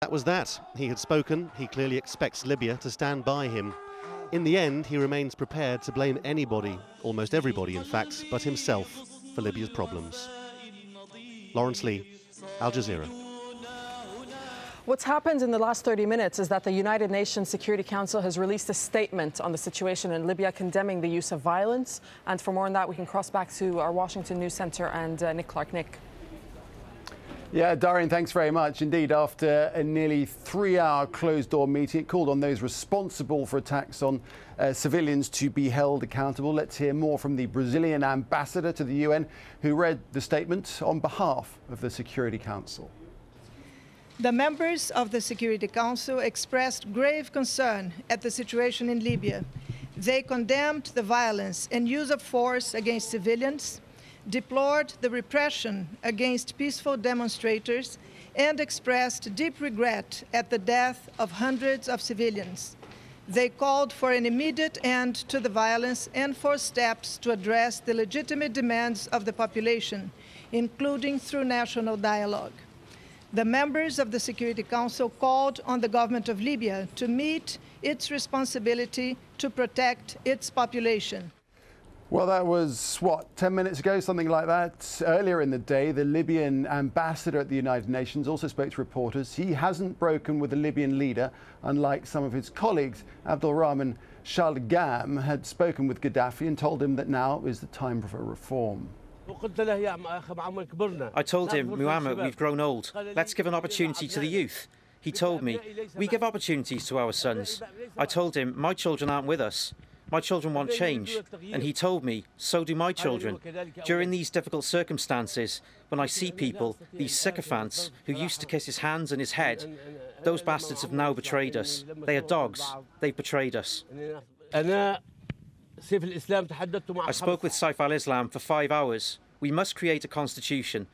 That was that. He had spoken. He clearly expects Libya to stand by him. In the end, he remains prepared to blame anybody, almost everybody in fact, but himself for Libya's problems. Lawrence Lee, Al Jazeera. What's happened in the last 30 minutes is that the United Nations Security Council has released a statement on the situation in Libya condemning the use of violence. And for more on that, we can cross back to our Washington News Center and Nick Clark. Nick. Yeah, Darian, thanks very much. Indeed, after a nearly 3-hour closed-door meeting, it called on those responsible for attacks on civilians to be held accountable. Let's hear more from the Brazilian ambassador to the UN, who read the statement on behalf of the Security Council. The members of the Security Council expressed grave concern at the situation in Libya. They condemned the violence and use of force against civilians, deplored the repression against peaceful demonstrators, and expressed deep regret at the death of hundreds of civilians. They called for an immediate end to the violence and for steps to address the legitimate demands of the population, including through national dialogue. The members of the Security Council called on the government of Libya to meet its responsibility to protect its population. Well, that was, what, 10 minutes ago, something like that. Earlier in the day, the Libyan ambassador at the United Nations also spoke to reporters. He hasn't broken with the Libyan leader, unlike some of his colleagues. Abdulrahman Shalgam had spoken with Gaddafi and told him that now is the time for reform. I told him, Muhammad, we've grown old. Let's give an opportunity to the youth. He told me, we give opportunities to our sons. I told him, my children aren't with us. My children want change. And he told me, so do my children. During these difficult circumstances, when I see people, these sycophants who used to kiss his hands and his head, those bastards have now betrayed us. They are dogs. They've betrayed us. I spoke with Saif al-Islam for 5 hours. We must create a constitution,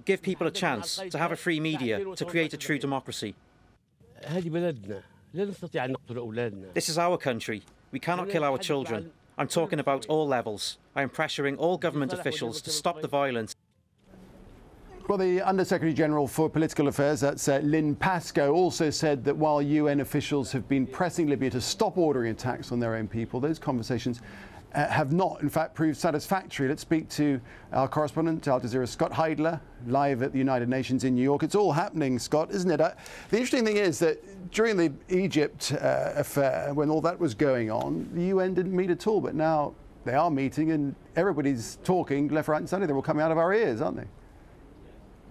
give people a chance to have a free media, to create a true democracy. This is our country. We cannot kill our children. I'm talking about all levels. I am pressuring all government officials to stop the violence. Well, the Under-Secretary General for Political Affairs, that's Lynn Pascoe, also said that while UN officials have been pressing Libya to stop ordering attacks on their own people, those conversations have not, in fact, proved satisfactory. Let's speak to our correspondent, Al Jazeera, Scott Heidler, live at the United Nations in New York. It's all happening, Scott, isn't it? The interesting thing is that during the Egypt affair, when all that was going on, the UN didn't meet at all. But now they are meeting and everybody's talking left, right and centre. They're all coming out of our ears, aren't they?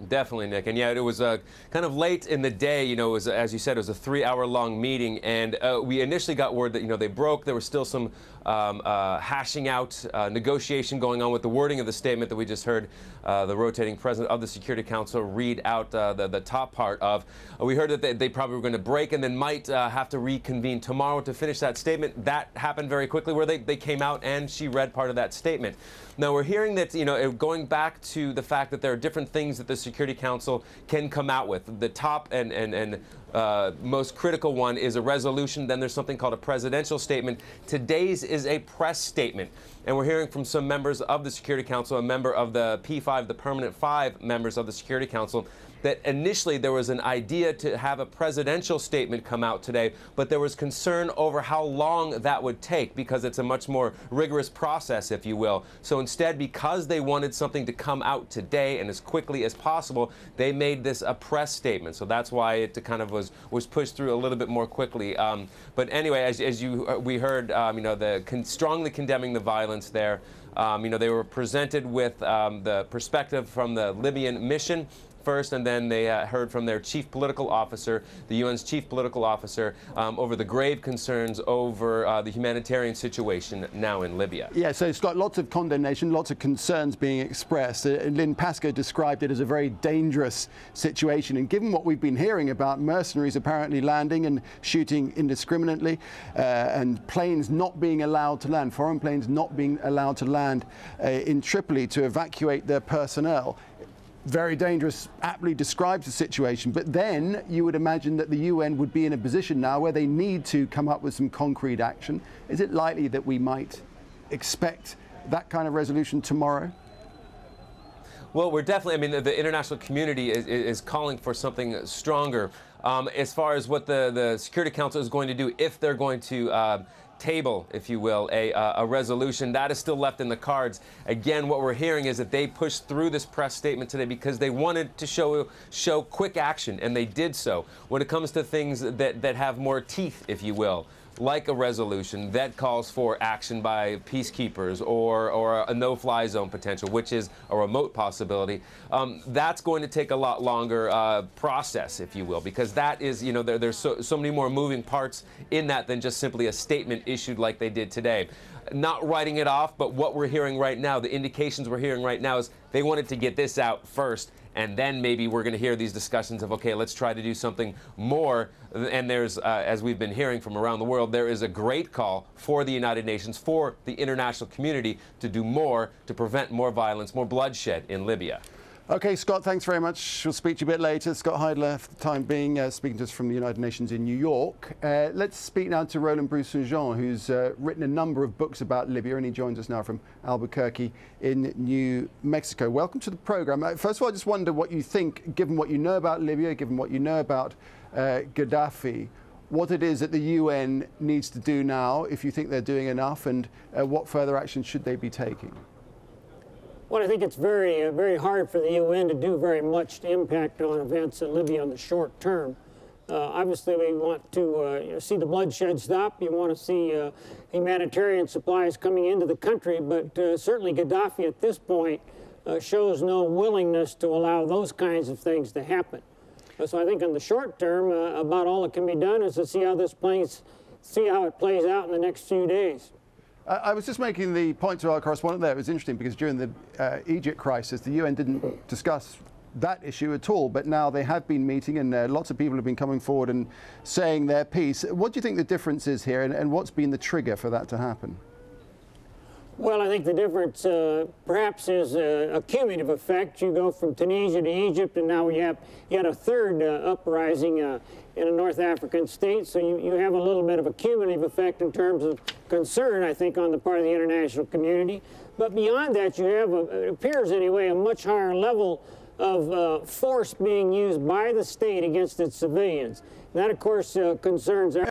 Definitely, Nick. And yeah, it was kind of late in the day. You know, it was, as you said, it was a 3-hour-long meeting. And we initially got word that, you know, they broke. There was still some hashing out, negotiation going on with the wording of the statement that we just heard the rotating president of the Security Council read out the top part of. We heard that they probably were going to break and then might have to reconvene tomorrow to finish that statement. That happened very quickly, where they came out and she read part of that statement. Now, we're hearing that, you know, going back to the fact that there are different things that the Security Council can come out with. The top and most critical one is a resolution. Then there's something called a presidential statement. Today's is a press statement. And we're hearing from some members of the Security Council, a member of the P5, the permanent 5 members of the Security Council, that initially there was an idea to have a presidential statement come out today, but there was concern over how long that would take, because it's a much more rigorous process, if you will. So instead, because they wanted something to come out today and as quickly as possible, they made this a press statement. So that's why it kind of was pushed through a little bit more quickly. But anyway, as we heard, you know, strongly condemning the violence there. You know, they were presented with the perspective from the Libyan mission first, and then they heard from their chief political officer, the UN's chief political officer, over the grave concerns over the humanitarian situation now in Libya. Yeah, so it's got lots of condemnation, lots of concerns being expressed. Lynn Pascoe described it as a very dangerous situation. And given what we've been hearing about mercenaries apparently landing and shooting indiscriminately, and planes not being allowed to land, foreign planes not being allowed to land in Tripoli to evacuate their personnel, very dangerous, aptly describes the situation. But then you would imagine that the UN would be in a position now where they need to come up with some concrete action. Is it likely that we might expect that kind of resolution tomorrow? Well, we're definitely, I mean, the international community is calling for something stronger. As far as what the Security Council is going to do, if they're going to table, if you will, a resolution, that is still left in the cards. Again, what we're hearing is that they pushed through this press statement today because they wanted to show quick action, and they did so. When it comes to things that have more teeth, if you will, like a resolution that calls for action by peacekeepers or a no-fly zone potential, which is a remote possibility, that's going to take a lot longer process, if you will, because that is, you know, there's so many more moving parts in that than just simply a statement issued like they did today. Not writing it off, but what we're hearing right now, the indications we're hearing right now is they wanted to get this out first, and then maybe we're going to hear these discussions of, okay, let's try to do something more. And there's, as we've been hearing from around the world, there is a great call for the United Nations, for the international community to do more to prevent more violence, more bloodshed in Libya. Okay, Scott, thanks very much. We'll speak to you a bit later. Scott Heidler, for the time being, speaking to us from the United Nations in New York. Let's speak now to Roland Bruce-St-Jean, who's written a number of books about Libya, and he joins us now from Albuquerque in New Mexico. Welcome to the program. First of all, I just wonder what you think, given what you know about Libya, given what you know about Gaddafi, what it is that the UN needs to do now, if you think they're doing enough, and what further action should they be taking? Well, I think it's very hard for the UN to do very much to impact on events in Libya in the short term. Obviously, we want to see the bloodshed stop. You want to see humanitarian supplies coming into the country, but certainly Gaddafi at this point shows no willingness to allow those kinds of things to happen. So I think in the short term, about all that can be done is to see how it plays out in the next few days. I was just making the point to our correspondent there. It was interesting because during the Egypt crisis, the UN didn't discuss that issue at all, but now they have been meeting, and lots of people have been coming forward and saying their piece. What do you think the difference is here, and what's been the trigger for that to happen? Well, I think the difference perhaps is a cumulative effect. You go from Tunisia to Egypt, and now you had a third uprising in a North African state, so you have a little bit of a cumulative effect in terms of concern, I think, on the part of the international community. But beyond that, you have, it appears anyway, a much higher level of force being used by the state against its civilians. And that, of course, concerns our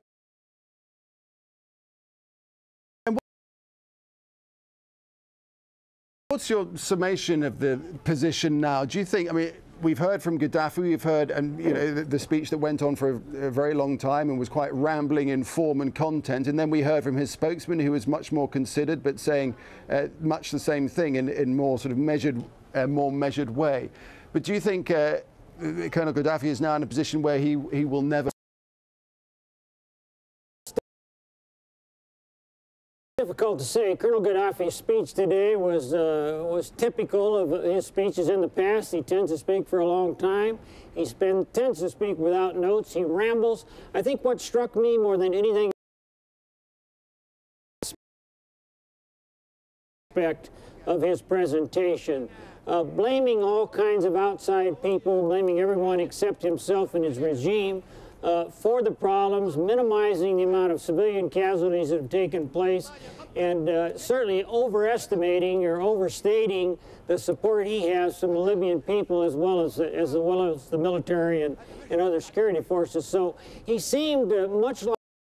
What's your summation of the position now? Do you think, I mean, we've heard from Gaddafi, we've heard, and you know, the speech that went on for a very long time and was quite rambling in form and content, and then we heard from his spokesman, who was much more considered, but saying much the same thing in more sort of measured, more measured way. But do you think Colonel Gaddafi is now in a position where he will never? Difficult to say. Colonel Gaddafi's speech today was typical of his speeches in the past. He tends to speak for a long time. He tends to speak without notes. He rambles. I think what struck me more than anything aspect of his presentation, blaming all kinds of outside people, blaming everyone except himself and his regime for the problems, minimizing the amount of civilian casualties that have taken place, and certainly overestimating or overstating the support he has from the Libyan people as well as the military and other security forces. So he seemed much like